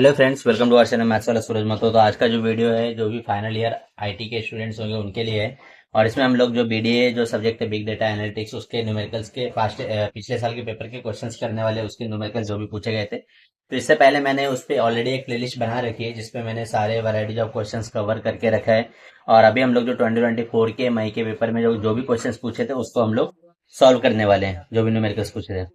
Hello friends, welcome to our channel maths वाला सूरज महतो। तो आज का जो वीडियो है जो भी फाइनल ईयर आईटी के स्टूडेंट्स होंगे उनके लिए है। और इसमें हम लोग जो बीडीए जो सब्जेक्ट है बिग डेटा एनालिटिक्स उसके न्यूमेरिकल्स के पिछले साल के पेपर के क्वेश्चंस करने वाले उसके न्यूमेरिकल्स जो भी पूछे गए थे। तो इससे पहले मैंने उस पर ऑलरेडी एक प्लेलिस्ट बना रखी है जिसपे मैंने सारे वैरायटीज ऑफ क्वेश्चंस कवर करके रखा है। और अभी हम लोग जो 2024 के मई के पेपर में जो भी क्वेश्चंस पूछे थे उसको हम लोग सॉल्व करने वाले हैं, जो भी न्यूमेरिकल्स पूछे थे।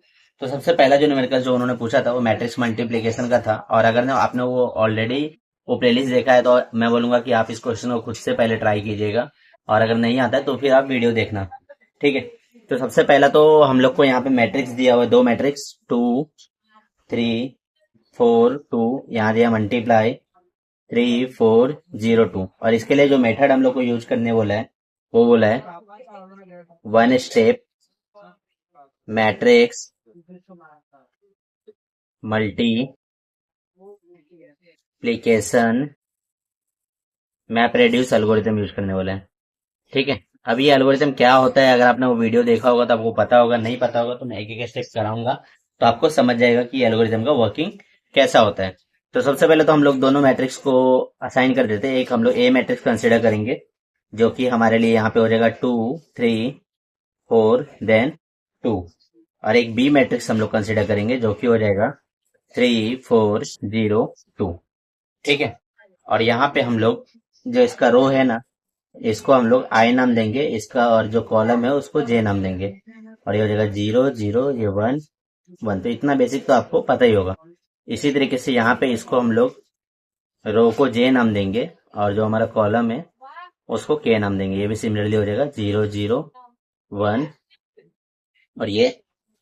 तो सबसे पहला जो न्यूमेरिकल जो उन्होंने पूछा था वो मैट्रिक्स मल्टीप्लिकेशन का था। और अगर ना आपने वो ऑलरेडी वो प्लेलिस्ट देखा है तो मैं बोलूंगा कि आप इस क्वेश्चन को खुद से पहले ट्राई कीजिएगा, और अगर नहीं आता है तो फिर आप वीडियो देखना, ठीक है। तो सबसे पहला तो हम लोग को यहाँ पे मैट्रिक्स दिया हुआ है, दो मैट्रिक्स 2 3 4 2, यहाँ दिया मल्टीप्लाई 3 4 0 2। और इसके लिए जो मेथड हम लोग को यूज करने बोला है वो बोला है one step matrix multiplication map reduce algorithm use करने वाला है, ठीक है। अब ये एल्गोरिथम क्या होता है, अगर आपने वो वीडियो देखा होगा तो आपको पता होगा, नहीं पता होगा तो मैं एक एक स्टेप कराऊंगा तो आपको समझ जाएगा कि एल्गोरिथम का वर्किंग कैसा होता है। तो सबसे पहले तो हम लोग दोनों मैट्रिक्स को असाइन कर देते हैं। एक हम लोग ए मैट्रिक्स कंसिडर करेंगे जो कि हमारे लिए यहाँ पे हो जाएगा 2 3 4 देन 2। और एक बी मैट्रिक्स हम लोग कंसिडर करेंगे जो कि हो जाएगा 3 4 0 2, ठीक है। और यहाँ पे हम लोग जो इसका रो है ना, इसको हम लोग आई नाम देंगे इसका, और जो कॉलम है उसको जे नाम देंगे। और ये हो जाएगा 0 0, ये 1 1। तो इतना बेसिक तो आपको पता ही होगा। इसी तरीके से यहाँ पे इसको हम लोग रो को जे नाम देंगे और जो हमारा कॉलम है उसको के नाम देंगे। ये भी सिमिलरली हो जाएगा 0 0 1 और ये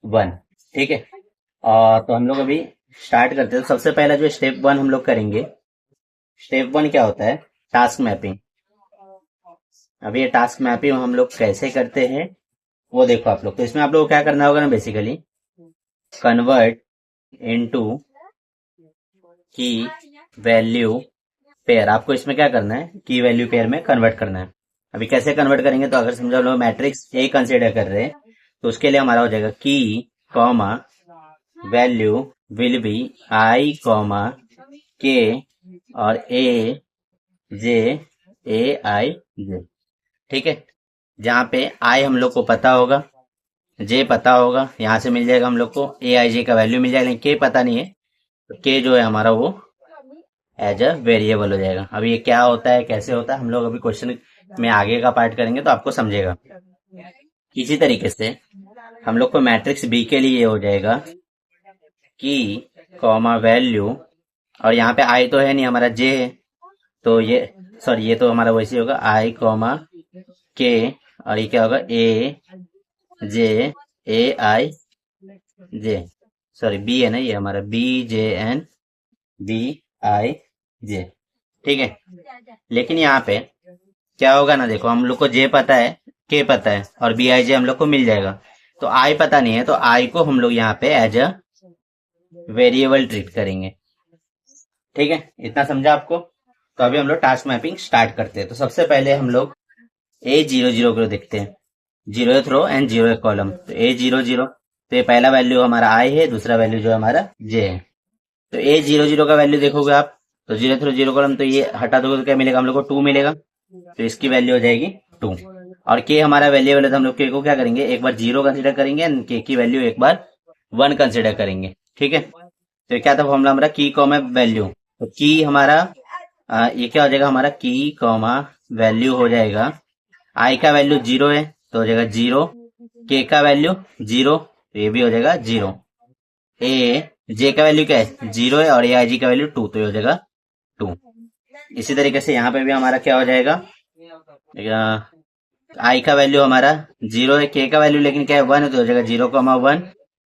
1, ठीक है। तो हम लोग अभी स्टार्ट करते हैं। तो सबसे पहला जो स्टेप 1 हम लोग करेंगे, स्टेप 1 क्या होता है, टास्क मैपिंग। अब ये टास्क मैपिंग हम लोग कैसे करते हैं वो देखो आप लोग। तो इसमें आप लोग को क्या करना होगा ना, बेसिकली कन्वर्ट इनटू की वैल्यू पेयर। आपको इसमें क्या करना है, की वैल्यू पेयर में कन्वर्ट करना है। अभी कैसे कन्वर्ट करेंगे, तो अगर समझो लोग मैट्रिक्स ए कंसिडर कर रहे हैं तो उसके लिए हमारा हो जाएगा की comma value will be I comma के और ए जे आई जे, ठीक है। जहाँ पे आई हम लोग को पता होगा, जे पता होगा, यहाँ से मिल जाएगा हम लोग को ए आई जे का वैल्यू मिल जाएगा, लेकिन के पता नहीं है तो के जो है हमारा वो एज अ वेरिएबल हो जाएगा। अब ये क्या होता है कैसे होता है हम लोग अभी क्वेश्चन में आगे का पार्ट करेंगे तो आपको समझेगा। इसी तरीके से हम लोग को मैट्रिक्स बी के लिए हो जाएगा की कॉमा वैल्यू, और यहाँ पे आई तो है नहीं, हमारा जे है, तो ये सॉरी ये तो हमारा वैसे होगा आई कॉमा के, और ये क्या होगा ए जे आई जे, सॉरी बी है ना, ये हमारा B J N B I J, ठीक है। लेकिन यहाँ पे क्या होगा ना, देखो हम लोग को जे पता है, के पता है और बी आई जे हम लोग को मिल जाएगा। तो आई पता नहीं है तो आई को हम लोग यहाँ पे एज अ वेरिएबल ट्रीट करेंगे, ठीक है। इतना समझा आपको। तो अभी हम लोग टास्क मैपिंग स्टार्ट करते हैं। तो सबसे पहले हम लोग A00 को देखते हैं, 0th row and 0th column. तो A00 तो ये पहला वैल्यू हमारा आई है, दूसरा वैल्यू जो हमारा जे है। तो A00 का वैल्यू देखोगे आप तो 0th रो 0 कॉलम, तो ये हटा दोगे तो क्या मिलेगा हम लोग को 2 मिलेगा, तो इसकी वैल्यू हो जाएगी 2। और के हमारा वेरिएबल है तो हम लोग के को क्या करेंगे, एक बार 0 कंसिडर करेंगे एंड के की वैल्यू एक बार 1 कंसिडर करेंगे, ठीक है। तो क्या था फॉर्मूला हमारा, की कॉमा वैल्यू। तो की हमारा ये क्या हो जाएगा, हमारा की कॉमा वैल्यू हो जाएगा, आई का वैल्यू 0 है तो हो जाएगा 0, के का वैल्यू 0 तो ये भी हो जाएगा 0, ए जे का वैल्यू क्या है 0 है और ए आई जी का वैल्यू 2 तो ये हो जाएगा 2। इसी तरीके से यहाँ पे भी हमारा क्या हो जाएगा, आई का वैल्यू हमारा 0 है, के का वैल्यू लेकिन क्या है 1 है तो हो जाएगा 0,1,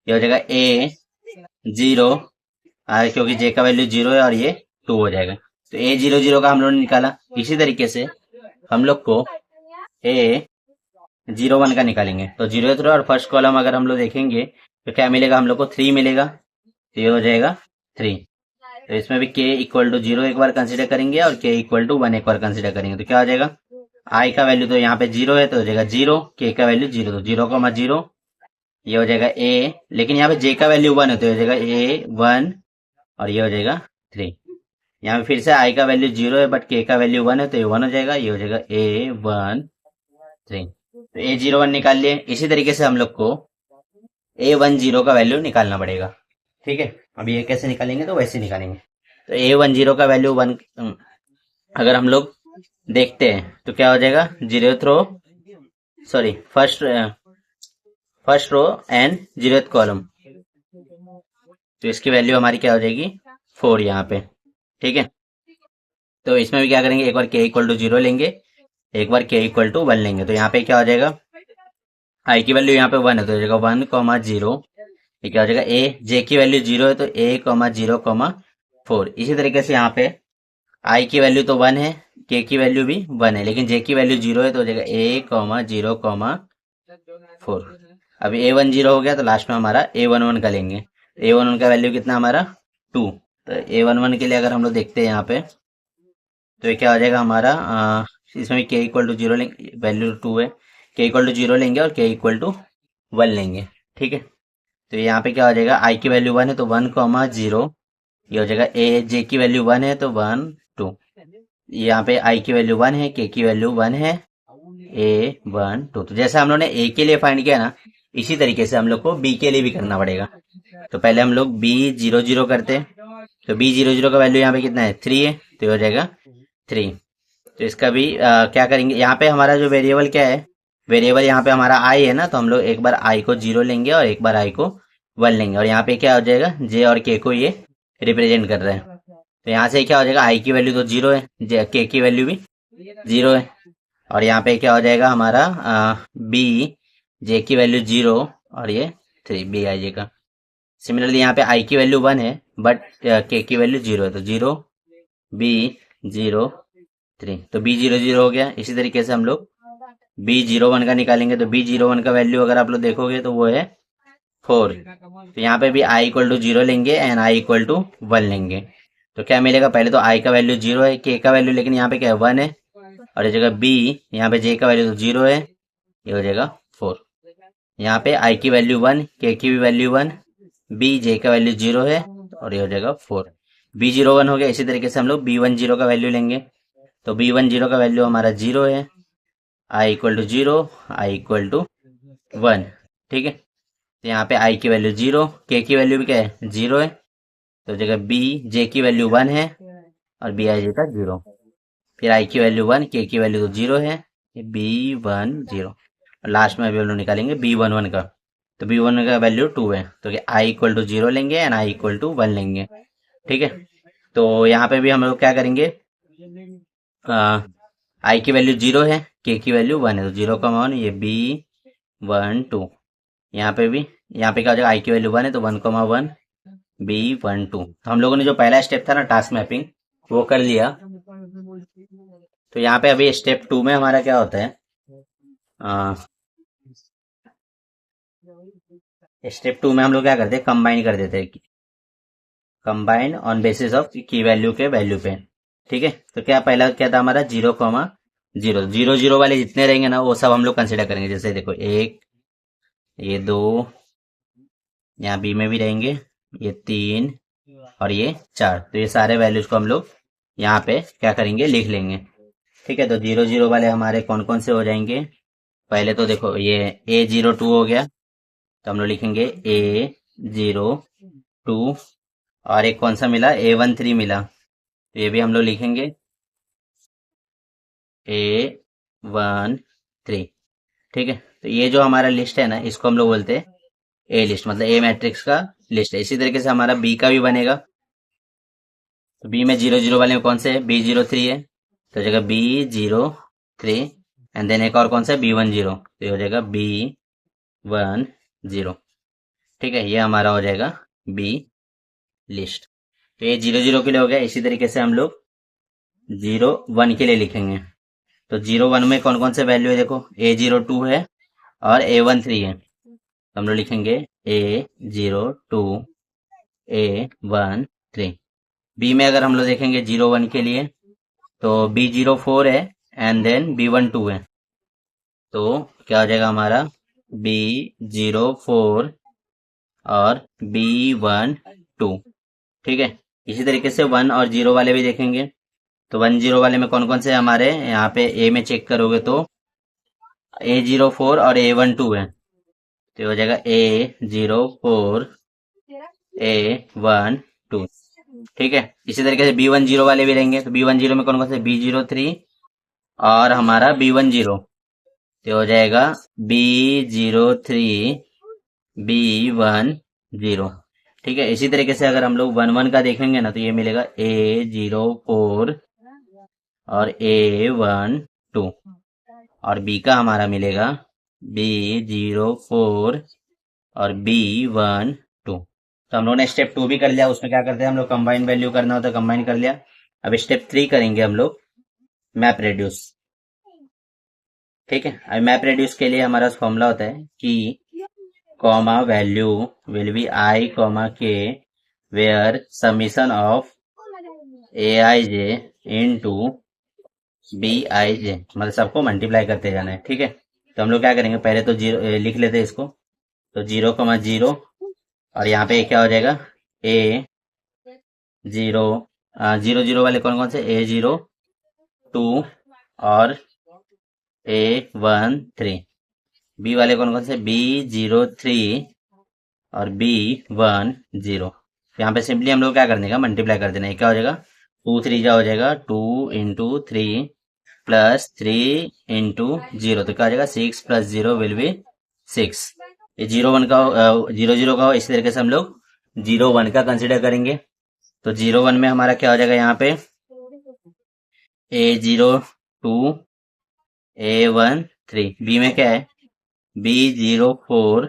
ये हो जाएगा ए 0, क्योंकि जे का वैल्यू 0 है और ये 2 हो जाएगा। तो A00 का हम लोगों ने निकाला। इसी तरीके से हम लोग को A01 का निकालेंगे। तो 0th रो और फर्स्ट कॉलम अगर हम लोग देखेंगे तो क्या मिलेगा हम लोग को 3 मिलेगा, तो ये हो जाएगा 3। तो इसमें भी k इक्वल टू 0 एक बार कंसिडर करेंगे और k इक्वल टू 1 एक बार कंसिडर करेंगे। तो क्या हो जाएगा, i का वैल्यू तो यहाँ पे 0 है तो हो जाएगा 0, k का वैल्यू 0 तो 0,0, ये हो जाएगा a, लेकिन यहाँ पे j का वैल्यू 1 है तो हो जाएगा a 1 और ये हो जाएगा 3। यहाँ पे फिर से आई का वैल्यू 0 है बट के का वैल्यू 1 है, तो ये 1 हो जाएगा, ये हो जाएगा A13। तो A01 निकाल लिए। इसी तरीके से हम लोग को A10 का वैल्यू निकालना पड़ेगा। ठीक है, अब ये कैसे निकालेंगे, तो वैसे निकालेंगे। तो A10 का वैल्यू 1 अगर हम लोग देखते हैं तो क्या हो जाएगा, first row and 0th column. तो इसकी वैल्यू हमारी क्या हो जाएगी, 4 यहाँ पे। ठीक है, तो इसमें भी क्या करेंगे, एक बार k=0 लेंगे, एक बार k=1 लेंगे। तो यहाँ पे क्या हो जाएगा, i की वैल्यू यहाँ पे 1 है तो हो जाएगा 1,0। ये क्या हो जाएगा, j की वैल्यू 0 है तो a,0,4। इसी तरीके से यहाँ पे i की वैल्यू तो 1 है, k की वैल्यू भी 1 है, लेकिन j की वैल्यू 0 है तो हो जाएगा a,0,4। अभी A10 हो गया तो लास्ट में हमारा A11 का लेंगे। A11 का वैल्यू कितना हमारा 2। तो A11 के लिए अगर हम लोग देखते हैं यहाँ पे तो ये क्या हो जाएगा हमारा, इसमें भी k=0 लेंगे, वैल्यू 2 है, k=0 लेंगे और k=1 लेंगे। ठीक है, तो यहाँ पे क्या हो जाएगा, i की वैल्यू 1 है तो 1,0। ये हो जाएगा j की वैल्यू 1 है तो 1 2। यहाँ पे i की वैल्यू 1 है, k की वैल्यू 1 है, A1 2। तो जैसा हम लोग ने a के लिए फाइंड किया ना, इसी तरीके से हम लोग को b के लिए भी करना पड़ेगा। तो पहले हम लोग B00 करते हैं। तो B00 का वैल्यू यहाँ पे कितना है, 3 है, तो ये हो जाएगा 3। तो इसका भी क्या करेंगे, यहाँ पे हमारा जो वेरिएबल क्या है, वेरिएबल यहाँ पे हमारा i है ना, तो हम लोग एक बार i को 0 लेंगे और एक बार i को 1 लेंगे। और यहाँ पे क्या हो जाएगा, j और k को ये रिप्रेजेंट कर रहे हैं। तो यहाँ से क्या हो जाएगा, i की वैल्यू तो 0 है, k की वैल्यू भी 0 है। और यहाँ पे क्या हो जाएगा हमारा b, j की वैल्यू 0 और ये 3 bij का। सिमिलरली यहाँ पे i की वैल्यू 1 है बट k की वैल्यू 0 है, तो 0 b0 3। तो B00 हो गया। इसी तरीके से हम लोग B01 का निकालेंगे। तो B01 का वैल्यू अगर आप लोग देखोगे तो वो है 4। तो यहाँ पे भी i=0 लेंगे एंड i=1 लेंगे। तो क्या मिलेगा, पहले तो i का वैल्यू 0 है, k का वैल्यू लेकिन यहाँ पे क्या है 1 है, और ये जगह b, यहाँ पे j का वैल्यू तो 0 है, ये हो जाएगा 4। यहाँ पे i की वैल्यू 1, k की भी वैल्यू 1, b j का वैल्यू 0 है और ये हो जाएगा 4। B01 हो गया। इसी तरीके से हम लोग B10 का वैल्यू लेंगे। तो B10 का वैल्यू हमारा 0 है, i=0, i=1। ठीक है, तो यहाँ पे i की वैल्यू 0, k की वैल्यू भी क्या है 0 है, तो जगह b j की वैल्यू 1 है और bij का 0। फिर i की वैल्यू 1, k की वैल्यू तो 0 है, B10। लास्ट में अभी हम लोग निकालेंगे B11 का। तो B11 का वैल्यू 2 है, तो i=0 लेंगे एंड i=1 लेंगे। ठीक है, तो यहाँ पे भी हम लोग क्या करेंगे, i की वैल्यू 0 है, k की वैल्यू 1 है, तो 0,1 ये B12। यहाँ पे भी, यहाँ पे क्या हो जाएगा, i की वैल्यू 1 है तो 1,1 B12। तो हम लोगों ने जो पहला स्टेप था ना टास्क मैपिंग, वो कर लिया। तो यहाँ पे अभी स्टेप 2 में हमारा क्या होता है, स्टेप 2 में हम लोग क्या करते हैं, कंबाइन कर देते हैं, कंबाइन ऑन बेसिस ऑफ की वैल्यू के वैल्यू पे। ठीक है, तो क्या पहला क्या था हमारा 0,0 वाले जितने रहेंगे ना वो सब हम लोग कंसिडर करेंगे। जैसे देखो 1, ये 2, यहाँ बी में भी रहेंगे, ये 3 और ये 4। तो ये सारे वैल्यूज को हम लोग यहाँ पे क्या करेंगे, लिख लेंगे। ठीक है, तो 0,0 वाले हमारे कौन कौन से हो जाएंगे, पहले तो देखो ये A02 हो गया, तो हम लोग लिखेंगे A02। और एक कौन सा मिला, A13 मिला, तो ये भी हम लोग लिखेंगे A13। ठीक है, तो ये जो हमारा लिस्ट है ना, इसको हम लोग बोलते हैं ए लिस्ट, मतलब ए मैट्रिक्स का लिस्ट है। इसी तरीके से हमारा बी का भी बनेगा। तो बी में 0,0 वाले में कौन से है, B03 है, तो हो जाएगा B03 एंड देन एक और कौन सा है B10, तो ये हो जाएगा B10। ठीक है, ये हमारा हो जाएगा बी लिस्ट। तो ये 0,0 के लिए हो गया। इसी तरीके से हम लोग 0,1 के लिए लिखेंगे। तो 0,1 में कौन कौन से वैल्यू है, देखो A02 है और A13 है, तो हम लोग लिखेंगे A02 A13। बी में अगर हम लोग देखेंगे 0,1 के लिए तो B04 है एंड देन B12 है, तो क्या हो जाएगा हमारा B04 और B12। ठीक है, इसी तरीके से 1 और 0 वाले भी देखेंगे। तो 1 0 वाले में कौन कौन से हमारे यहाँ पे ए में चेक करोगे तो A04 और A12 है, तो ये हो जाएगा A04 A12। ठीक है, इसी तरीके से B10 वाले भी रहेंगे। तो B10 में कौन कौन से B03 और हमारा B10, तो हो जाएगा B03 B10। ठीक है, इसी तरीके से अगर हम लोग 1 1 का देखेंगे ना, तो ये मिलेगा A04 और A12, और बी का हमारा मिलेगा B04 और B12। तो हम लोगों ने स्टेप 2 भी कर लिया। उसमें क्या करते हैं हम लोग, कंबाइन वैल्यू करना होता है, कंबाइन कर लिया। अब स्टेप 3 करेंगे हम लोग, मैप रेड्यूस। ठीक है, अब मैप रेड्यूस के लिए हमारा फॉर्मूला होता है कि comma value will be I comma K where summation of AIJ into BIJ, मतलब सबको मल्टीप्लाई करते जाना है। ठीक है, तो हम लोग क्या करेंगे, पहले तो जीरो लिख लेते हैं इसको। तो 0,0 और यहाँ पे क्या हो जाएगा A0 0 वाले कौन कौन से A02 और A13। बी वाले कौन कौन से B03 और B10। यहाँ पे सिंपली हम लोग क्या करने का, मल्टीप्लाई कर देना है। क्या हो जाएगा 2 3 जा हो जाएगा 2 इंटू 3 प्लस 3 इंटू 0, तो क्या हो जाएगा 6 प्लस 0 विल बी 6। ये 0 1 का 0 0 का हो, इसी तरीके से हम लोग 0 1 का कंसिडर करेंगे। तो 0 1 में हमारा क्या हो जाएगा, यहाँ पे A02 A13। बी में क्या है B04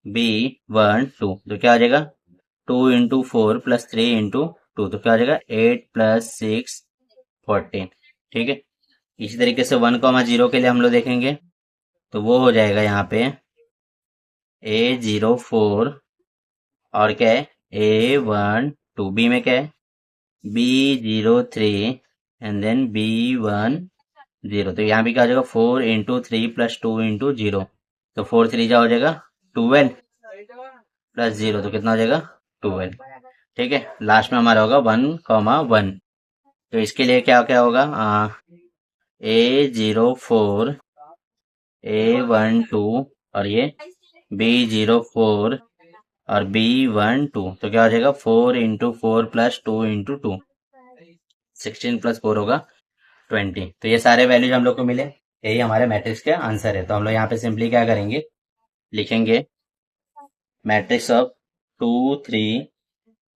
B12, तो क्या हो जाएगा 2 इंटू 4 प्लस 3 इंटू 2, तो क्या हो जाएगा 8 प्लस 6 14। ठीक है, इसी तरीके से 1,0 के लिए हम लोग देखेंगे, तो वो हो जाएगा यहाँ पे A04 और क्या है A12। बी में क्या है B03 एंड देन B10। तो यहाँ भी क्या हो जाएगा 4 इंटू 3 प्लस 2 इंटू 0, तो 4 3 जा हो जाएगा 12 प्लस 0, तो कितना हो जाएगा 12। ठीक है, लास्ट में हमारा होगा 1,1। तो इसके लिए क्या क्या होगा A04 A12 और ये B04 और B12, तो क्या हो जाएगा 4 इंटू 4 प्लस 2 इंटू 2, 16 प्लस 4 होगा 20। तो ये सारे वैल्यूज हम लोग को मिले, यही हमारे मैट्रिक्स के आंसर है। तो हम लोग यहाँ पे सिंपली क्या करेंगे, लिखेंगे मैट्रिक्स ऑफ 2 3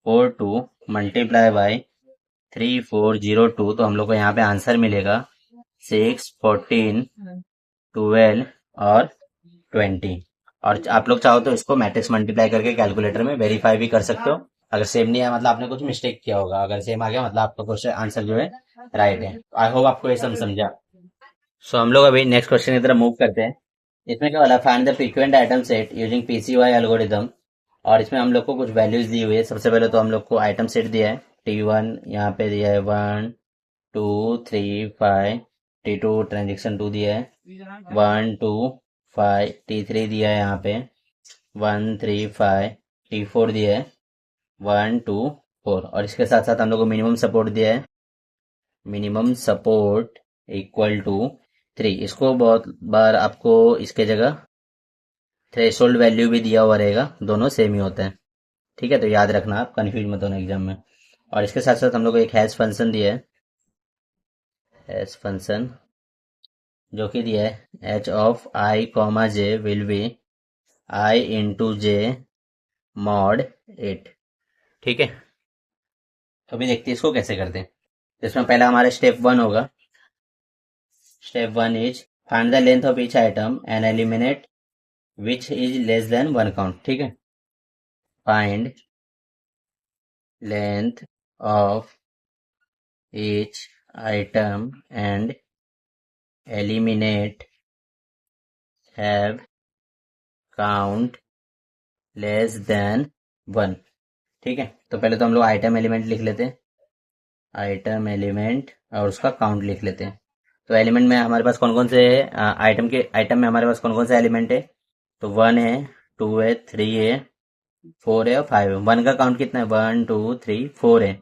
4 2 मल्टीप्लाई बाय 3 4 0 2। तो हम लोग को यहाँ पे आंसर मिलेगा 6 14 12 और 20। और आप लोग चाहो तो इसको मैट्रिक्स मल्टीप्लाई करके कैलकुलेटर में वेरीफाई भी कर सकते हो। अगर सेम नहीं है मतलब आपने कुछ मिस्टेक किया होगा, अगर सेम आ गया मतलब आपका क्वेश्चन आंसर जो है राइट है। आई होप आपको ये सब समझा। सो हम लोग अभी नेक्स्ट क्वेश्चन की तरफ मूव करते हैं। इसमें क्या वाला find the frequent item set using PCY algorithm. और इसमें हम लोग को कुछ वैल्यूज दी हुई है। सबसे पहले तो हम लोग को आइटम सेट दिया है T1, यहाँ पे दिया है 1 2 3 5, T2 ट्रांजेक्शन 2 दिया है 1 2 5, T3 दिया है यहाँ पे 1 3 5, T4 दिया है 1 2 4। और इसके साथ साथ हम लोग को मिनिमम सपोर्ट दिया है, मिनिमम सपोर्ट इक्वल टू 3। इसको बहुत बार आपको इसके जगह थ्रेशोल्ड वैल्यू भी दिया हुआ रहेगा, दोनों सेम ही होते हैं। ठीक है, तो याद रखना, आप कंफ्यूज मत होना एग्जाम में। और इसके साथ साथ हम लोग को एक हैश फंक्शन दिया है, हैश फंक्शन जो कि दिया है h of i comma j will be i into j mod 8। ठीक है, तो अभी देखते हैं इसको कैसे करते हैं। इसमें पहला हमारा स्टेप 1 होगा। Step 1 is find the length of each item and eliminate which is less than 1 count. ठीक है, find length of each item and eliminate have count less than 1। ठीक है, तो पहले तो हम लोग आइटम एलिमेंट लिख लेते हैं, आइटम एलिमेंट और उसका काउंट लिख लेते हैं। तो एलिमेंट में हमारे पास कौन कौन से आइटम में हमारे पास कौन कौन से एलिमेंट है, तो 1 है 2 है 3 है 4 है और 5 है। 1 का काउंट कितना है, 1 2 3 4 है,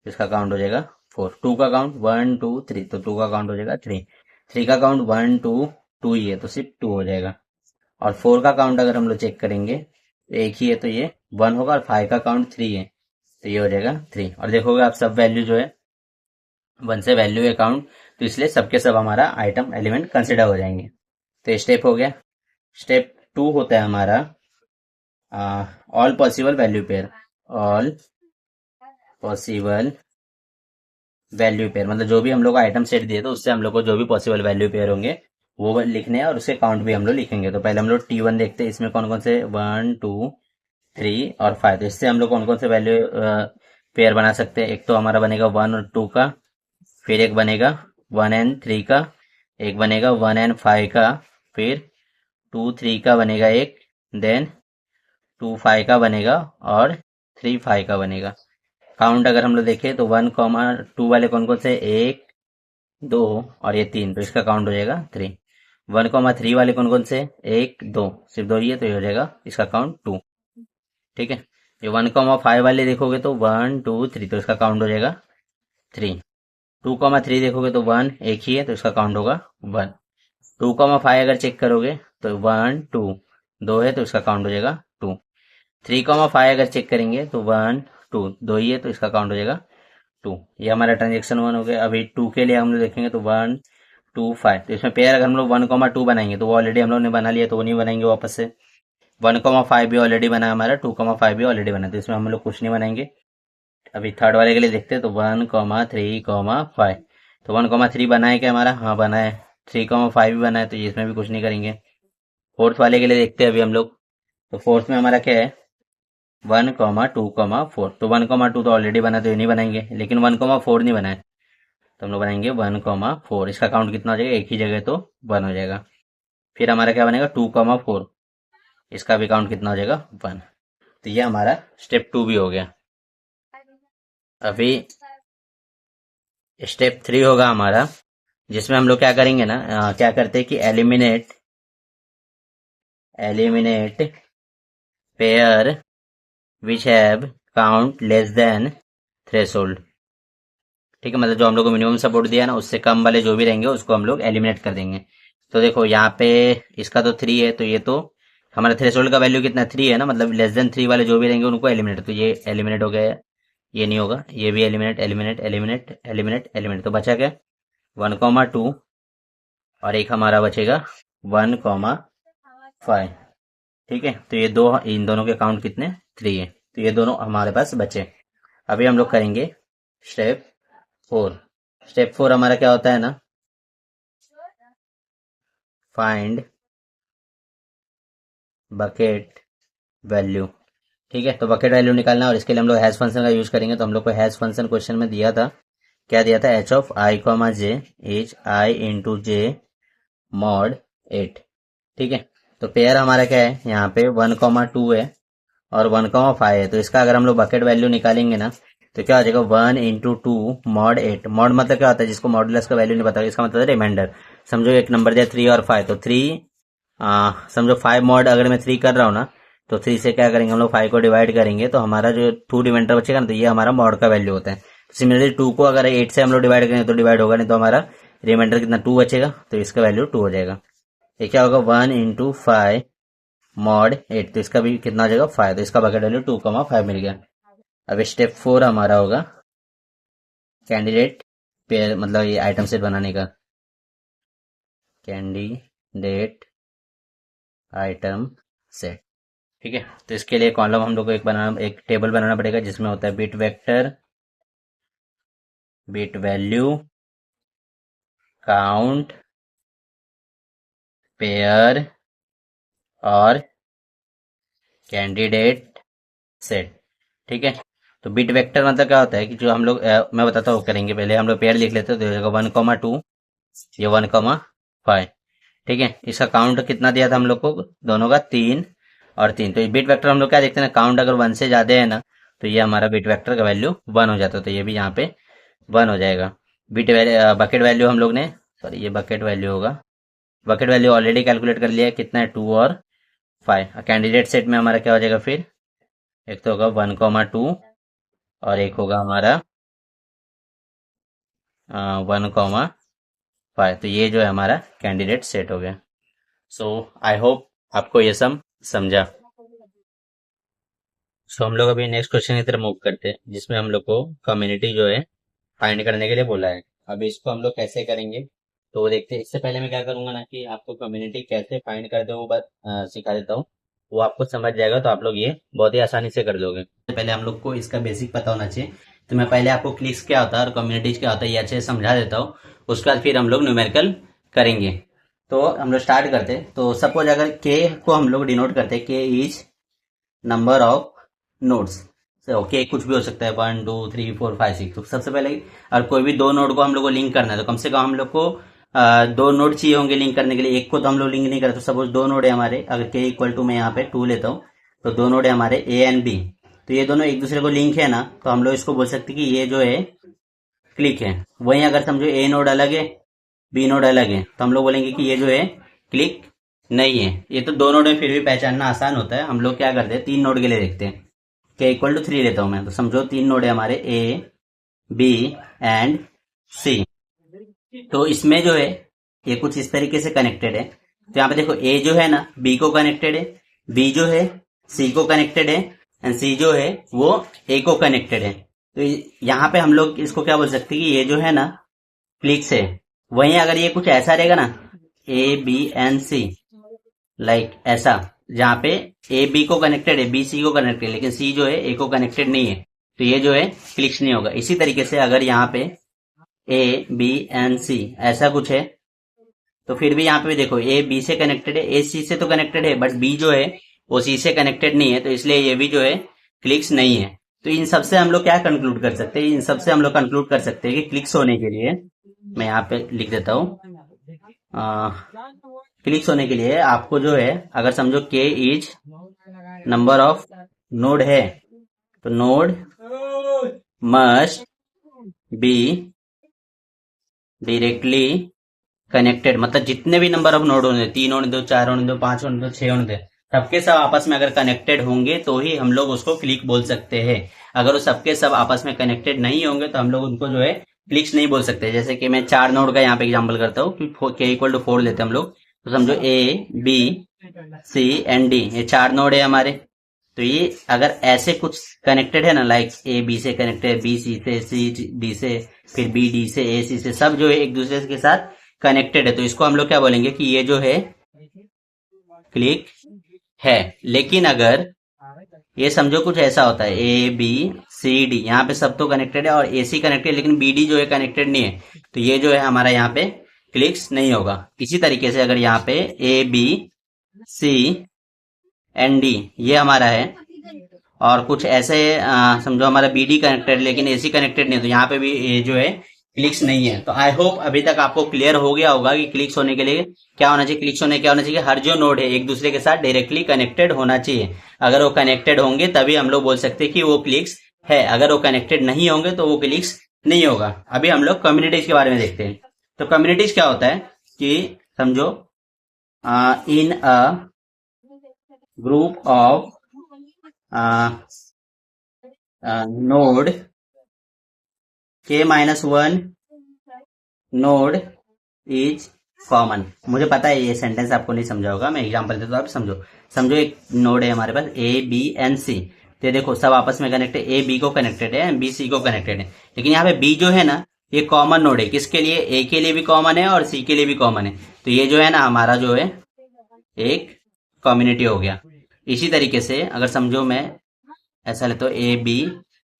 इसका काउंट हो जाएगा 4। 2 का काउंट 1 2 3, तो 2 का काउंट हो जाएगा 3। 3 का काउंट 1 2 2 ही है, तो सिर्फ 2 हो जाएगा। और 4 का काउंट अगर हम लोग चेक करेंगे तो एक ही है, तो ये 1 होगा। और 5 का काउंट 3 है, तो ये हो जाएगा 3। और देखोगे आप सब वैल्यू जो है 1 से वैल्यू है काउंट, तो इसलिए सबके सब हमारा आइटम एलिमेंट कंसिडर हो जाएंगे। तो ये स्टेप हो गया। स्टेप 2 होता है हमारा all possible value pair. All possible value pair मतलब जो भी हम लोग आइटम सेट दिए तो उससे हम लोग को जो भी पॉसिबल वैल्यू पेयर होंगे वो लिखने हैं, और उसके काउंट भी हम लोग लिखेंगे। तो पहले हम लोग T1 देखते हैं, इसमें कौन कौन से 1 2 3 और 5। तो इससे हम लोग कौन कौन से वैल्यू पेयर बना सकते हैं। एक तो हमारा बनेगा 1 और 2 का, फिर एक बनेगा 1 एंड 3 का, एक बनेगा 1 एंड 5 का, फिर 2 3 का बनेगा एक, देन 2 5 का बनेगा, और 3 5 का बनेगा। काउंट अगर हम लोग देखें तो 1 2 वाले कौन कौन से, 1 2 और ये 3, तो इसका काउंट हो जाएगा 3। 1 3 वाले कौन कौन से, 1 2, सिर्फ 2 ही है, तो ये हो जाएगा इसका काउंट 2। ठीक है। ये 1 5 वाले देखोगे तो 1 2 3, तो इसका काउंट हो जाएगा 3। 2 3 देखोगे तो 1 एक ही है, तो इसका काउंट होगा 1। 2 5 अगर चेक करोगे तो 1 2 2 है, तो इसका काउंट हो जाएगा 2। 3 5 अगर चेक करेंगे तो 1 2 2 ही है, तो इसका काउंट हो जाएगा 2। ये हमारा ट्रांजेक्शन 1 हो गया। अभी 2 के लिए हम लोग देखेंगे तो 1 2 5, तो इसमें पेयर अगर हम लोग 1 2 बनाएंगे तो वो ऑलरेडी हम लोग ने बना लिया, तो वो नहीं बनाएंगे वापस से। 1 5 भी ऑलरेडी बना हमारा, 2 5 भी ऑलरेडी बना, तो इसमें हम लोग कुछ नहीं बनाएंगे। अभी थर्ड वाले के लिए देखते हैं तो 1 3 5, तो 1 3 बना है क्या हमारा, हाँ बना है। 3 5 भी बना है, तो ये इसमें भी कुछ नहीं करेंगे। फोर्थ वाले के लिए देखते हैं अभी हम लोग, तो फोर्थ में हमारा क्या है, 1 2 4, तो 1 2 तो ऑलरेडी बना, तो ये नहीं बनाएंगे। लेकिन 1 4 नहीं बना है, तो हम लोग बनाएंगे 1 4। इसका काउंट कितना हो जाएगा, एक ही जगह तो 1 हो जाएगा। फिर हमारा क्या बनेगा 2 4, इसका भी काउंट कितना हो जाएगा 1। तो ये हमारा स्टेप 2 भी हो गया। अभी स्टेप 3 होगा हमारा, जिसमें हम लोग क्या करेंगे ना, क्या करते हैं कि eliminate pair which have count less than threshold. ठीक है, मतलब जो हम लोग को मिनिमम सपोर्ट दिया है ना, उससे कम वाले जो भी रहेंगे उसको हम लोग एलिमिनेट कर देंगे। तो देखो यहाँ पे इसका तो 3 है, तो ये तो हमारा थ्रेशोल्ड का वैल्यू कितना 3 है ना, मतलब लेस देन 3 वाले जो भी रहेंगे उनको एलिमिनेट, तो ये एलिमिनेट हो गया। ये नहीं होगा, ये भी eliminate eliminate eliminate eliminate eliminate, तो बचा क्या 1 2, और एक हमारा बचेगा 1 5। ठीक है, तो ये दो, इन दोनों के काउंट कितने 3 है, तो ये दोनों हमारे पास बचे। अभी हम लोग करेंगे स्टेप 4। स्टेप 4 हमारा क्या होता है ना, फाइंड बकेट वैल्यू। ठीक है, तो बकेट वैल्यू निकालना है, और इसके लिए हम लोग हैश फंक्शन का यूज करेंगे। तो हम लोग को हैश फंक्शन क्वेश्चन में दिया था, क्या दिया था, H of I comma J is I into J mod 8। ठीक है, तो पेयर हमारा क्या है, यहाँ पे 1 2 है और 1 5 है, तो इसका अगर हम लोग बकेट वैल्यू निकालेंगे ना, तो क्या हो जाएगा 1 इंटू 2 मॉड 8। मॉड मतलब क्या होता है, जिसको मॉडुलस का वैल्यू नहीं पता, इसका मतलब है रिमाइंडर। समझो एक नंबर दिया 3 और 5, तो 3 समझो 5 मॉड अगर मैं 3 कर रहा हूँ ना, तो 3 से क्या करेंगे हम लोग 5 को डिवाइड करेंगे, तो हमारा जो 2 रिमाइंडर बचेगा ना, तो ये हमारा मॉड का वैल्यू होता है। सिमिलरली 2 को अगर 8 से हम लोग डिवाइड करेंगे तो डिवाइड होगा नहीं, तो हमारा रिमाइंडर कितना 2 बचेगा, तो इसका वैल्यू 2 हो जाएगा। ये क्या होगा 1 इंटू 5 मॉड 8, तो इसका भी कितना हो जाएगा 5, तो इसका बकेट वैल्यू 2 5 मिल गया। अब स्टेप 4 हमारा होगा कैंडिडेट पेयर, मतलब ये आइटम सेट बनाने का, कैंडिडेट आइटम सेट। ठीक है, तो इसके लिए कॉलम हम लोग को एक टेबल बनाना पड़ेगा, जिसमें होता है bit vector, bit value, count, pair और कैंडिडेट सेट। ठीक है, तो बिट वेक्टर मतलब क्या होता है कि जो हम लोग मैं बताता हूँ करेंगे। पहले हम लोग पेयर लिख लेते हैं, तो 1 2, ये 1 5। ठीक है, इसका काउंट कितना दिया था हम लोग को, दोनों का 3 और 3। तो बिट वेक्टर हम लोग क्या देखते हैं, काउंट अगर 1 से ज्यादा है ना, तो ये हमारा बिट वेक्टर का वैल्यू 1 हो जाता है, तो ये भी यहाँ पे 1 हो जाएगा। बकेट वैल्यू हम लोग ने, सॉरी ये बकेट वैल्यू होगा, बकेट वैल्यू ऑलरेडी कैलकुलेट कर लिया है, कितना है 2 और 5। कैंडिडेट सेट में हमारा क्या हो जाएगा फिर एक तो होगा 1,2 और एक होगा हमारा 1,5। तो ये जो है हमारा कैंडिडेट सेट हो गया। सो आई होप आपको ये सब समझा। सो हम लोग अभी नेक्स्ट क्वेश्चन की तरफ मूव करते हैं, जिसमें हम लोग को कम्युनिटी जो है फाइंड करने के लिए बोला है। अभी इसको हम लोग कैसे करेंगे तो वो देखते हैं। इससे पहले मैं क्या करूंगा ना कि आपको कम्युनिटी कैसे फाइंड करते हो वो बात सिखा देता हूँ। वो आपको समझ जाएगा तो आप लोग ये बहुत ही आसानी से कर लोगे। पहले हम लोग को इसका बेसिक पता होना चाहिए। तो मैं पहले आपको क्लिक्स क्या होता है और कम्युनिटीज क्या होता है ये अच्छे से समझा देता हूँ। उसके बाद फिर हम लोग न्यूमेरिकल करेंगे। तो हम लोग स्टार्ट करते हैं। तो सपोज अगर के को हम लोग डिनोट करते हैं, के is number of nodes. Okay, कुछ भी हो सकता है, 1 2 3 4 5 6। तो सबसे पहले अगर कोई भी दो नोड को हम लोग को लिंक करना है तो कम से कम हम लोग को दो नोड चाहिए होंगे लिंक करने के लिए। एक को तो हम लोग लिंक नहीं करते। तो सपोज दो नोड है हमारे, अगर के इक्वल टू मैं यहाँ पे 2 लेता हूँ तो दो नोड है हमारे ए एंड बी। तो ये दोनों एक दूसरे को लिंक है ना, तो हम लोग इसको बोल सकते हैं कि ये जो है क्लिक है। वहीं अगर समझो ए नोड अलग है बी नोड अलग है तो हम लोग बोलेंगे कि ये जो है क्लिक नहीं है। ये तो दो नोड में फिर भी पहचानना आसान होता है। हम लोग क्या करते हैं, तीन नोड के लिए देखते हैं। के इक्वल टू 3 लेता हूं मैं। तो समझो तीन नोड है हमारे ए बी एंड सी। तो इसमें जो है ये कुछ इस तरीके से कनेक्टेड है। तो यहाँ पे देखो ए जो है ना बी को कनेक्टेड है, बी जो है सी को कनेक्टेड है एंड सी जो है वो ए को कनेक्टेड है। तो यहाँ पे हम लोग इसको क्या बोल सकते हैं कि ये जो है ना क्लिक्स है। वहीं अगर ये कुछ ऐसा रहेगा ना A B and C, like ऐसा, जहाँ पे ए बी को कनेक्टेड है बी सी को कनेक्टेड है लेकिन सी जो है ए को कनेक्टेड नहीं है, तो ये जो है क्लिक्स नहीं होगा। इसी तरीके से अगर यहाँ पे ए बी एंड सी ऐसा कुछ है तो फिर भी यहाँ पे भी देखो ए बी से कनेक्टेड है, ए सी से तो कनेक्टेड है बट बी जो है वो सी से कनेक्टेड नहीं है, तो इसलिए ये भी जो है क्लिक्स नहीं है। तो इन सबसे हम लोग क्या कंक्लूड कर सकते हैं, इन सबसे हम लोग कंक्लूड कर सकते हैं कि क्लिक्स होने के लिए, मैं यहाँ पे लिख देता हूँ, क्लिक्स होने के लिए आपको जो है अगर समझो के इज नंबर ऑफ नोड है तो node must be directly connected. मतलब जितने भी नंबर ऑफ नोड होने, 3 होने दो, 4 होने दो, 5 होने दो, 6 होने दो, सबके सब आपस में अगर कनेक्टेड होंगे तो ही हम लोग उसको क्लिक बोल सकते हैं। अगर वो सबके सब आपस में कनेक्टेड नहीं होंगे तो हम लोग उनको जो है क्लिक्स नहीं बोल सकते। जैसे कि मैं 4 नोड का यहाँ पे एग्जांपल करता हूँ कि के इक्वल टू 4 लेते हैं हम लोग। तो समझो A B C and D ये 4 नोड है हमारे। तो ये अगर ऐसे कुछ कनेक्टेड है ना, लाइक ए बी से कनेक्टेड है, बी सी से, सी डी से, फिर बी डी से, ए सी से, सब जो है एक दूसरे के साथ कनेक्टेड है, तो इसको हम लोग क्या बोलेंगे कि ये जो है क्लिक है। लेकिन अगर ये समझो कुछ ऐसा होता है ए बी सी डी, यहाँ पे सब तो कनेक्टेड है और ए सी कनेक्टेड लेकिन बी डी जो है कनेक्टेड नहीं है, तो ये जो है हमारा यहाँ पे क्लिक्स नहीं होगा। इसी तरीके से अगर यहाँ पे A B C and D ये हमारा है और कुछ ऐसे समझो हमारा बी डी कनेक्टेड लेकिन ए सी कनेक्टेड नहीं, तो यहाँ पे भी ये जो है क्लिक्स नहीं है। तो आई होप अभी तक आपको क्लियर हो गया होगा कि क्लिक्स होने के लिए क्या होना चाहिए। क्लिक्स होने क्या होना चाहिए, हर जो नोड है एक दूसरे के साथ डायरेक्टली कनेक्टेड होना चाहिए। अगर वो कनेक्टेड होंगे तभी हम लोग बोल सकते हैं कि वो क्लिक्स है। अगर वो कनेक्टेड नहीं होंगे तो वो क्लिक्स नहीं होगा। अभी हम लोग कम्युनिटीज के बारे में देखते हैं। तो कम्युनिटीज क्या होता है कि समझो in a group of node k-1 node is common. मुझे पता है ये सेंटेंस आपको नहीं समझा होगा, मैं एग्जांपल देता हूँ, आप समझो। समझो एक नोड है हमारे पास ए बी एंड सी। तो देखो सब आपस में कनेक्टेड, ए बी को कनेक्टेड है, बी सी को कनेक्टेड है, लेकिन यहाँ पे बी जो है ना ये कॉमन नोड है। किसके लिए, ए के लिए भी कॉमन है और सी के लिए भी कॉमन है। तो ये जो है ना हमारा जो है एक कम्युनिटी हो गया। इसी तरीके से अगर समझो मैं ऐसा लेता हूँ A B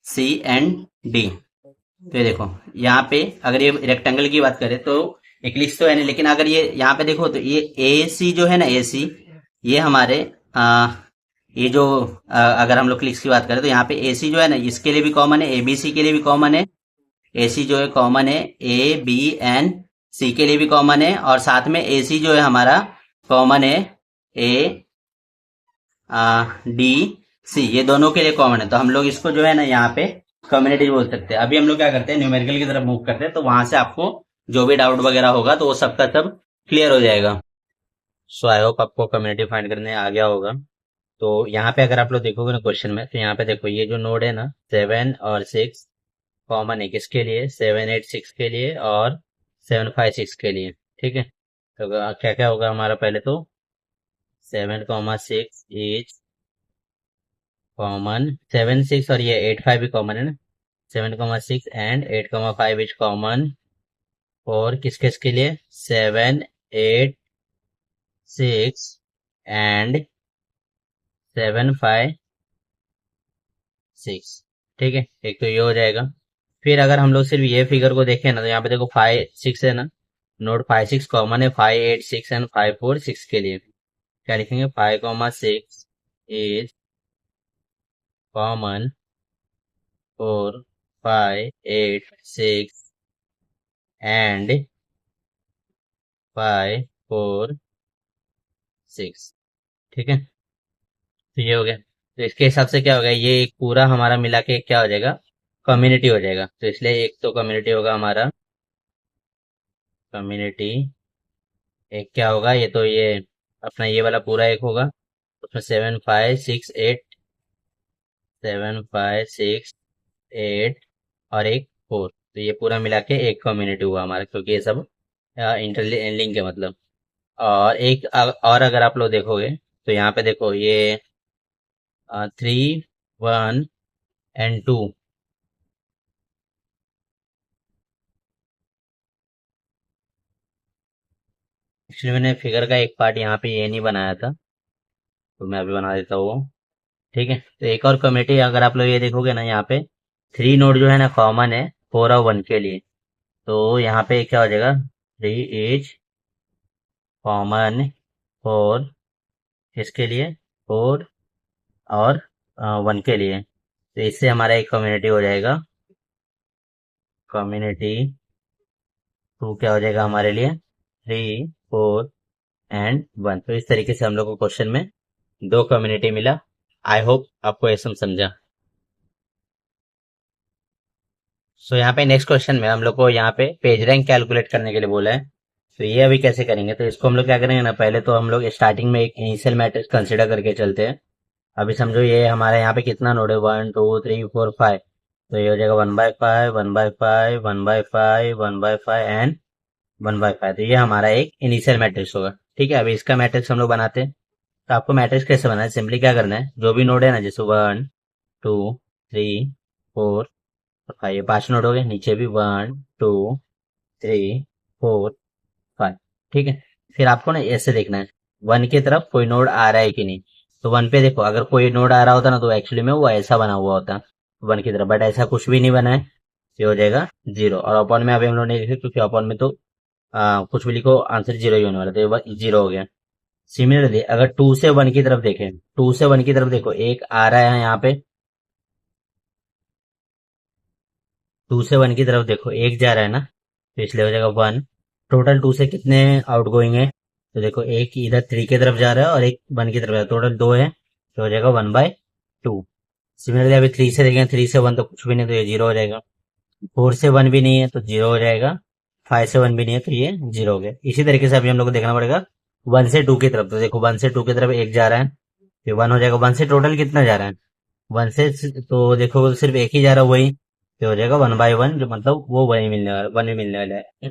C and D, तो ये देखो यहाँ पे अगर ये रेक्टेंगल की बात करें तो क्लिक्स तो है नहीं, लेकिन अगर ये यहाँ पे देखो तो ये ए सी जो है ना, ए सी ये हमारे ये जो अगर हम लोग क्लिक्स की बात करें तो यहाँ पे ए सी जो है ना इसके लिए भी कॉमन है, ए बी सी के लिए भी कॉमन है, ए सी जो है कॉमन है, ए बी एंड सी के लिए भी कॉमन है, और साथ में ए सी जो है हमारा कॉमन है ए डी सी, ये दोनों के लिए कॉमन है। तो हम लोग इसको जो है ना यहाँ पे कम्युनिटी बोल सकते हैं। अभी हम लोग क्या करते हैं, न्यूमेरिकल की तरफ मूव करते हैं, तो वहां से आपको जो भी डाउट वगैरह होगा तो वो सबका सब क्लियर हो जाएगा। सो आई होप आपको कम्युनिटी फाइंड करने आ गया होगा। तो यहाँ पे अगर आप लोग देखोगे ना क्वेश्चन में, तो यहाँ पे देखो ये जो नोड है ना 7 और 6 कॉमन है किसके लिए, 7 8 6 के लिए और 7 5 6 के लिए। ठीक है, तो क्या क्या होगा हमारा, पहले तो 7 6 इज कॉमन, 7 6 और ये 8 5 भी कॉमन है ना, 7 6 एंड 8 5 इज कॉमन। और किस किस के लिए, 7 8 6 एंड 7 5 6। ठीक है, एक तो ये हो जाएगा। फिर अगर हम लोग सिर्फ ये फिगर को देखें ना, तो यहाँ पे देखो 5 6 है ना, नोट 5 6 कॉमन है 5 8 6 एंड 5 4 6 के लिए। क्या लिखेंगे, 5 6 इज कॉमन 4 5 8 6 एंड 5 4 6। ठीक है, तो ये हो गया। तो इसके हिसाब से क्या होगा, ये एक पूरा हमारा मिला के क्या हो जाएगा, कम्युनिटी हो जाएगा। तो इसलिए एक तो कम्युनिटी होगा हमारा, कम्युनिटी एक क्या होगा, ये तो ये अपना ये वाला पूरा एक होगा, उसमें 7 5 6 8 और एक 4, तो ये पूरा मिला के एक कम्युनिटी हुआ हमारा, क्योंकि ये सब इंटरलिंक है मतलब। और एक और अगर आप लोग देखोगे, तो यहाँ पे देखो ये 3 1 एंड 2। एक्चुअली मैंने फिगर का एक पार्ट यहाँ पे ये नहीं बनाया था, तो मैं अभी बना देता हूँ वो। ठीक है, तो एक और कम्युनिटी अगर आप लोग ये देखोगे ना, यहाँ पे 3 नोड जो है ना कॉमन है 4 और 1 के लिए। तो यहाँ पे क्या हो जाएगा, 3 इज कॉमन 4 किसके लिए, 4 और 1 के लिए। तो इससे हमारा एक कम्युनिटी हो जाएगा, कम्युनिटी 2 क्या हो जाएगा हमारे लिए, 3 4 एंड 1। तो इस तरीके से हम लोग को क्वेश्चन में दो कम्युनिटी मिला। आई होप आपको ये सब समझा। सो यहाँ पे नेक्स्ट क्वेश्चन में हम लोग को यहाँ पे पेज रैंक कैलकुलेट करने के लिए बोला है। तो ये अभी कैसे करेंगे, तो इसको हम लोग क्या करेंगे ना, पहले तो हम लोग स्टार्टिंग में एक इनिशियल मैट्रिक्स कंसिडर करके चलते हैं। अभी समझो ये हमारे यहाँ पे कितना नोड है, 1 2 3 4 5। तो ये हो जाएगा 1/5 1/5 1/5 1/5 एंड 1/5। तो ये हमारा एक इनिशियल मैट्रिक्स होगा। ठीक है, अभी इसका मैट्रिक्स हम लोग बनाते हैं। तो आपको मैट्रिक्स कैसे बनाना है, सिंपली क्या करना है, जो भी नोड है ना, जैसे 1 2 3 4 और 5, ये 5 नोड हो गए, नीचे भी 1 2 3 4 5। ठीक है, फिर आपको ना ऐसे देखना है, 1 की तरफ कोई नोड आ रहा है कि नहीं। तो 1 पे देखो, अगर कोई नोड आ रहा होता ना, तो एक्चुअली में वो ऐसा बना हुआ होता 1 की तरफ, बट ऐसा कुछ भी नहीं बना है, ये हो जाएगा 0। और अपन में अभी हम लोग नहीं लिखे, क्योंकि अपन में तो कुछ भी लिखो आंसर 0 ही होने वाला, तो ये 0 हो गया। सिमिलरली अगर 2 से 1 की तरफ देखें, 2 से 1 की तरफ देखो, एक आ रहा है यहाँ पे, 2 से 1 की तरफ देखो एक जा रहा है ना, तो इसलिए हो जाएगा 1। टोटल 2 से कितने आउट गोइंग है, तो देखो एक इधर 3 की तरफ जा रहा है और एक 1 की तरफ जा रहा है, टोटल 2 है, तो हो जाएगा 1/2। सिमिलरली अभी 3 से देखें, 3 से 1 तो कुछ भी नहीं, तो ये 0 हो जाएगा। 4 से 1 भी नहीं है तो 0 हो जाएगा। 5 से 1 भी नहीं है तो ये 0 हो गया। इसी तरीके से अभी हम लोग को देखना पड़ेगा 1 से 2 की तरफ। तो देखो 1 से 2 की तरफ एक जा रहा है, फिर 1 हो जाएगा। 1 से टोटल कितना जा रहा है, 1 से तो देखो सिर्फ एक ही जा रहा है, वही तो हो जाएगा 1/1, जो मतलब वो वही मिलने वाला, 1 ही मिलने वाला है।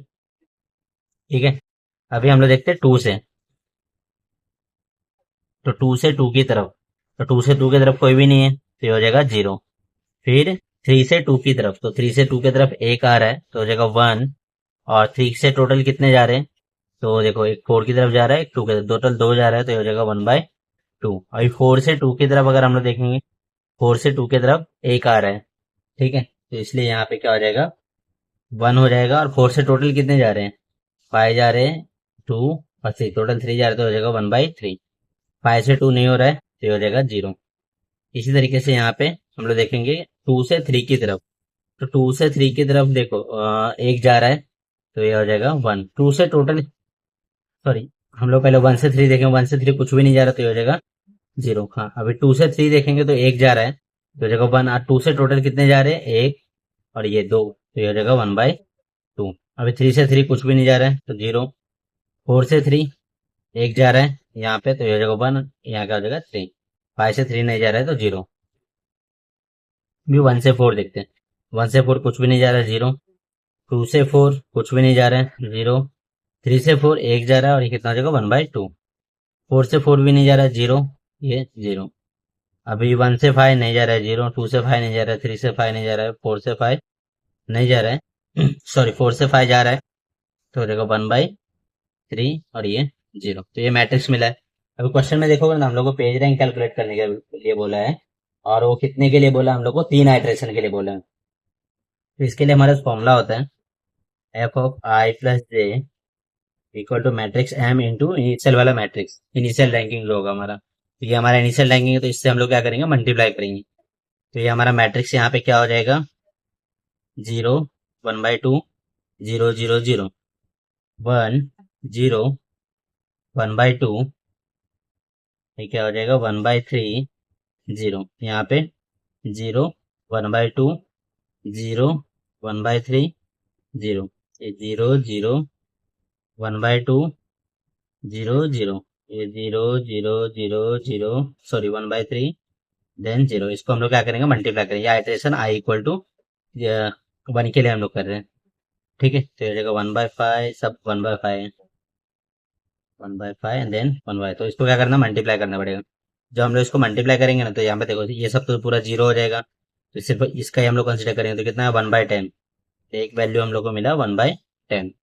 ठीक है, अभी हम लोग देखते हैं 2 से। तो 2 से 2 की तरफ, तो 2 से 2 की तरफ कोई भी नहीं है, तो ये हो जाएगा 0। फिर 3 से 2 की तरफ, तो 3 से 2 की तरफ एक आ रहा है, तो हो जाएगा 1। और 3 से टोटल कितने जा रहे हैं, तो देखो एक 4 की तरफ जा रहा है, एक 2 की तरफ, टोटल 2 जा रहा है, तो ये हो जाएगा 1/2। अभी 4 से 2 की तरफ अगर हम लोग देखेंगे, 4 से 2 की तरफ एक आ रहा है, ठीक है, तो इसलिए यहाँ पे क्या हो जाएगा, 1 हो जाएगा। और 4 से टोटल कितने जा रहे हैं, 5 जा रहे हैं, 2 और 3, टोटल 3 जा रहे हैं, तो हो जाएगा 1/3। 5 से 2 नहीं हो रहा है, तो ये हो जाएगा 0। इसी तरीके से यहाँ पे हम लोग देखेंगे 2 से 3 की तरफ। तो 2 से 3 की तरफ देखो एक जा रहा है, तो ये हो जाएगा 1। 2 से टोटल, सॉरी, हम लोग पहले 1 से 3 देखेंगे, 1 से 3 कुछ भी नहीं जा रहा, तो ये हो जाएगा 0। हाँ, अभी 2 से 3 देखेंगे तो एक जा रहा है, तो हो जाएगा 1। और 2 से टोटल कितने जा रहे हैं, एक और ये 2, तो ये हो जाएगा 1/2। अभी 3 से 3 कुछ भी नहीं जा रहा है, तो 0। 4 से 3 एक जा रहा है यहाँ पे, तो ये हो जाएगा 1, यहाँ का हो जाएगा 3। 5 से 3 नहीं जा रहा है तो 0। भी 1 से 4 देखते हैं। 1 से 4 कुछ भी नहीं जा रहा है, 0। 2 से 4 कुछ भी नहीं जा रहा है, 0। 3 से 4 1 जा रहा है और ये कितना हो जाएगा, 1/2। 4 से 4 भी नहीं जा रहा है, 0। ये 0। अभी 1 से 5 नहीं जा रहा है, 0। 2 से 5 नहीं जा रहा है, 3 से 5 नहीं जा रहा है, 4 से 5 नहीं जा रहा है सॉरी, 4 से 5 जा रहा है तो हो जाएगा 1/3 और ये 0। तो ये मैट्रिक्स मिला है। अभी क्वेश्चन में देखोगे ना, हम लोग को पेज रैंक कैलकुलेट करने के लिए बोला है, और वो कितने के लिए बोला, हम लोग को 3 आइट्रेशन के लिए बोला है। तो इसके लिए हमारा फॉर्मूला होता है F of I plus J equal to matrix M into initial वाला मैट्रिक्स, इनिशियल रैंकिंग जो होगा हमारा। तो ये हमारा इनिशियल रैंकिंग है, तो इससे हम लोग क्या करेंगे, मल्टीप्लाई करेंगे। तो ये हमारा मैट्रिक्स यहाँ पे क्या हो जाएगा, 0 1/2 0 0 0 1 0 1/2, ये क्या हो जाएगा, 1/3 0। यहाँ पे 0 1/2 0 1/3 0, ये 0 0 1/2 0 0, ये 0 0 0 0 सॉरी 1/3 देन 0। इसको हम लोग क्या करेंगे, मल्टीप्लाई करेंगे। आइट्रेशन आई इक्वल टू 1 के लिए हम लोग कर रहे हैं, ठीक है। तो ये जाएगा 1/5, सब 1/5 है, 1/5 एंड देन 1/, तो इसको क्या करना, मल्टीप्लाई करना पड़ेगा। जब हम लोग इसको मल्टीप्लाई करेंगे ना, तो यहाँ पे देखो ये सब तो पूरा 0 हो जाएगा, तो सिर्फ इसका ही हम लोग कंसिडर करेंगे, तो कितना है, 1/10। एक वैल्यू हम लोग को मिला 1/10।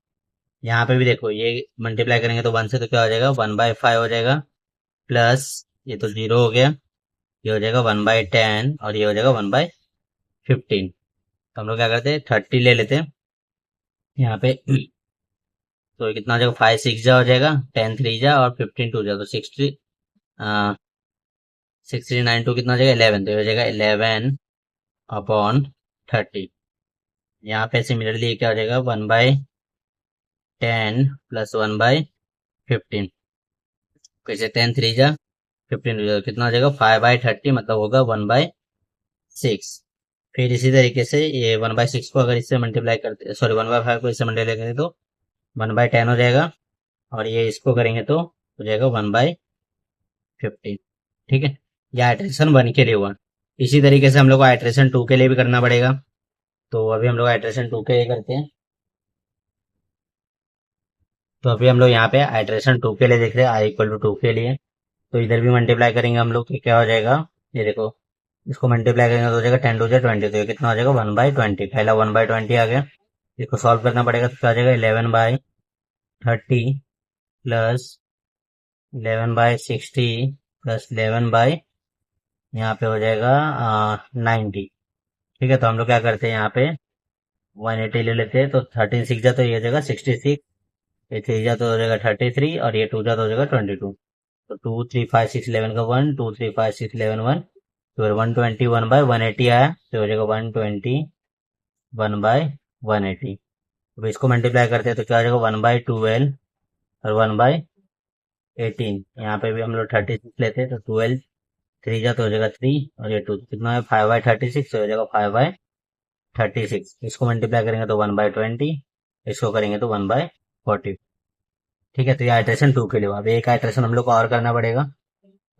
यहाँ पे भी देखो ये मल्टीप्लाई करेंगे तो 1 से, तो क्या हो जाएगा, 1/5 हो जाएगा, प्लस ये तो 0 हो गया, ये हो जाएगा 1/10 और ये हो जाएगा 1/15। तो हम लोग क्या करते हैं, 30 ले लेते हैं यहाँ पे तो कितना हो जाएगा, 5 6 जा हो जाएगा, 10 3 जा और 15 2 जा, तो 60 9 2 कितना हो जाएगा, 11। तो ये हो जाएगा 11/30। यहाँ पे सिमिलरली क्या हो जाएगा, 1/10 प्लस 1/15, कैसे 10 3 जा 15 टू जा, कितना हो जाएगा, 5/30, मतलब होगा 1/6। फिर इसी तरीके से ये 1/6 को अगर इससे मल्टीप्लाई करते, सॉरी 1/5 को इससे मल्टीप्लाई करें तो 1/10 हो जाएगा, और ये इसको करेंगे तो हो जाएगा 1/15, ठीक है। ये आइट्रेशन 1 के लिए हुआ। इसी तरीके से हम लोग को आइट्रेशन 2 के लिए भी करना पड़ेगा। तो अभी हम लोग आइट्रेशन 2 के लिए करते हैं। तो अभी हम लोग यहाँ पे आइट्रेशन 2 के लिए देख रहे हैं, आई इक्वल टू 2 के लिए। तो इधर भी मल्टीप्लाई करेंगे हम लोग, तो क्या हो जाएगा, ये देखो इसको मल्टीप्लाई करेंगे तो हो जाएगा 10 2 जा 20, तो ये कितना हो जाएगा, 1/20। पहला 1/20 आ गया, इसको सॉल्व करना पड़ेगा, तो क्या हो जाएगा, 11/30 प्लस 11/60 प्लस 11 यहाँ पे हो जाएगा 90, ठीक है। तो हम लोग क्या करते हैं, यहाँ पे 180 ले लेते हैं, तो 13 6 जा तो ये हो जाएगा 66, ये 3 जा तो हो जाएगा 33 और ये 2 जा तो हो जाएगा 22। तो 2 3 5 6 11 का 1, 2 3 5 6 11 1, तो 120 1/180 आया, तो हो जाएगा 120 1/180। अब इसको मल्टीप्लाई करते हैं तो क्या हो जाएगा, 1/12 और 1/18। यहाँ पे भी हम लोग 36 लेते हैं, तो 12 3 जा तो हो जाएगा 3 और ये 2 कितना है, 5/36, हो जाएगा 5/36। इसको मल्टीप्लाई करेंगे तो 1/20, इसको करेंगे तो 1/40, ठीक है। तो ये आइट्रेशन 2 के लिए हुआ। अब एक आइट्रेशन हम लोग को और करना पड़ेगा,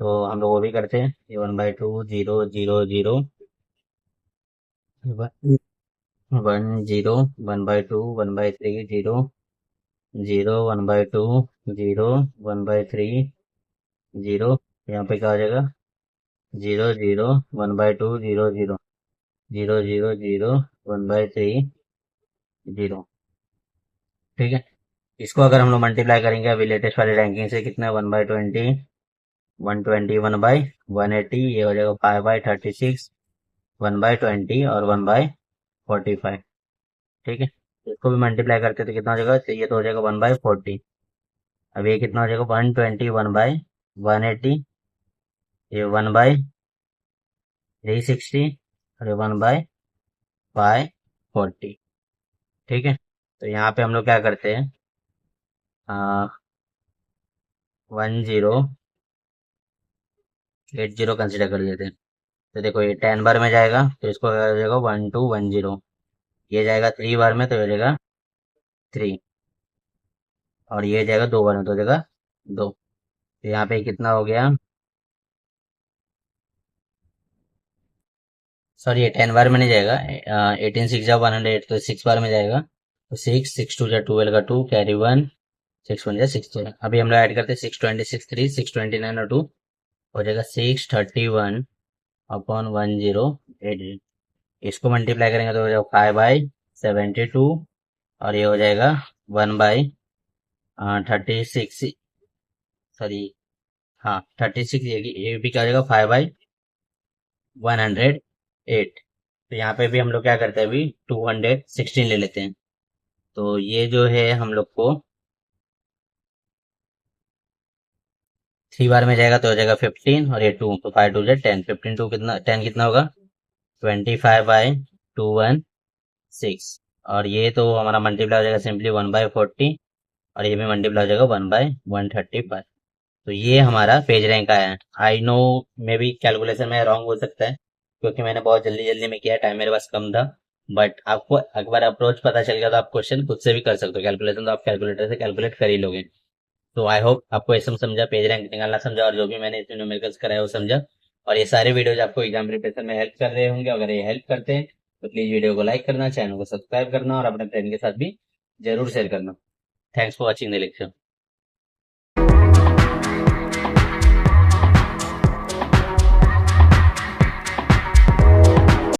तो हम लोग वो भी करते हैं। ये 1/2 0 0 0 1 0 1/2 1/3 0 0 1/2 0 1/3 0, यहाँ पे क्या हो जाएगा, 0 0 1/2 0 0 0 0 0 1/3 0, ठीक है। इसको अगर हम लोग मल्टीप्लाई करेंगे अभी लेटेस्ट वाली रैंकिंग से, कितना है, 1/20 120 1/180, ये हो जाएगा 5/36 1/20 और 1/45, ठीक है। इसको भी मल्टीप्लाई करते तो कितना हो जाएगा, तो ये तो हो जाएगा 1/40। अब ये कितना हो जाएगा, 120 1/180, ये 1/360 और ये 1/540, ठीक है। तो यहाँ पे हम लोग क्या करते हैं, 1080 कंसिडर कर लेते हैं। तो देखो ये 10 बार में जाएगा, तो इसको क्या हो जाएगा, 1210, ये जाएगा 3 बार में, तो हो जाएगा 3, और ये जाएगा 2 बार में, तो हो जाएगा 2। तो यहाँ पे कितना हो गया, सॉरी ये 10 बार में नहीं जाएगा। 18 सिक्स जा 108, तो 6 बार में जाएगा। तो 6, 6 टू जा 12 का 2, कैरी 1, 6 1 जा 6। अभी हम लोग ऐड करते हैं 620, 6 3, 629 और 2 हो जाएगा 631 अपॉन 1080। इसको मल्टीप्लाई करेंगे तो हो जाएगा 5/72 और ये हो जाएगा 1/36। सॉरी, हाँ 36, ये भी क्या हो जाएगा 5/108। तो यहाँ पे भी हम लोग क्या करते हैं, अभी 216 ले लेते हैं। तो ये जो है हम लोग को 3 बार में जाएगा तो हो जाएगा 15 और ये 2, तो 5 2 10, 15 टू कितना, 10 कितना होगा 25/216। और ये तो हमारा मल्टीप्लाई हो जाएगा सिंपली 1/40 और ये भी मल्टीप्लाई हो जाएगा 1/135। तो ये हमारा पेज रैंक आया है। I know may be calculation में रॉन्ग हो सकता है क्योंकि मैंने बहुत जल्दी जल्दी में किया, टाइम मेरे पास कम था। बट आपको एक बार अप्रोच पता चल गया तो आप क्वेश्चन खुद से भी कर सकते हो। कैलकुलेशन तो आप कैलकुलेटर से कैलकुलेट कर ही लोगे। तो आई होप आपको ऐसा समझा, पेज रैंक निकालना समझा और जो भी मैंने इसमें न्यूमेरिकल्स कराया वो समझा। और ये सारे वीडियोज आपको एग्जाम प्रिपरेशन में हेल्प कर रहे होंगे। अगर ये हेल्प करते हैं तो प्लीज वीडियो को लाइक करना, चैनल को सब्सक्राइब करना और अपने फ्रेंड के साथ भी जरूर शेयर करना। Thanks for watching the lecture.